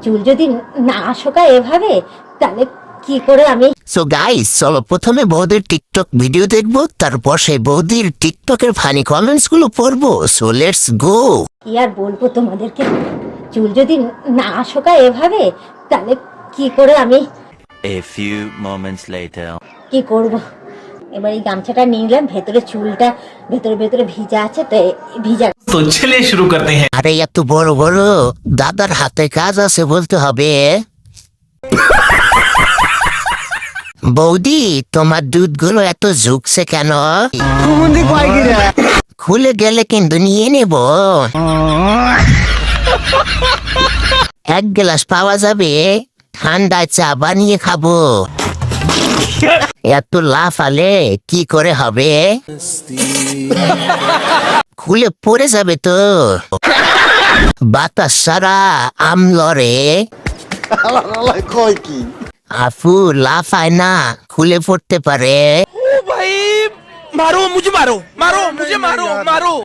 চুল যদি না শুকায় এভাবে, তাহলে কি করে আমি? সো গাইস, চলো প্রথমে বৌদির টিকটক ভিডিও দেখবো, তারপর সেই বৌদির টিকটকের ফানি কমেন্টস গুলো পড়বো। So let's go. কি আর বলবো তোমাদেরকে, চুল যদি না শুকায় এভাবে, তাহলে কি করে আমি? A few moments later. কি করব? এবার এই গামছাটা নিয়ে নিলাম, ভেতরে চুলটা ভেতরে ভেতরে ভিজা আছে, তো ভিজা। तो चलिए शुरू करते हैं। আরে এত বড় বড় দাদার হাতে কাজ আছে বলতে হবে। বৌদি, তোমার দুধগুলো এত ঝুঁকছে কেন? খুলে গেলে কিন্তু নিয়ে নেব। এক গ্লাস পাওয়া যাবে? ঠান্ডায় চা বানিয়ে খাবো। এত লাফালে কি করে হবে? খুলে পড়ে যাবে তো। বাতাস সারা আমলরে। আফু লাফায় না, খুলে পড়তে পারে। भाई मारो मुझे, मारो मारो मुझे, मारो मारो।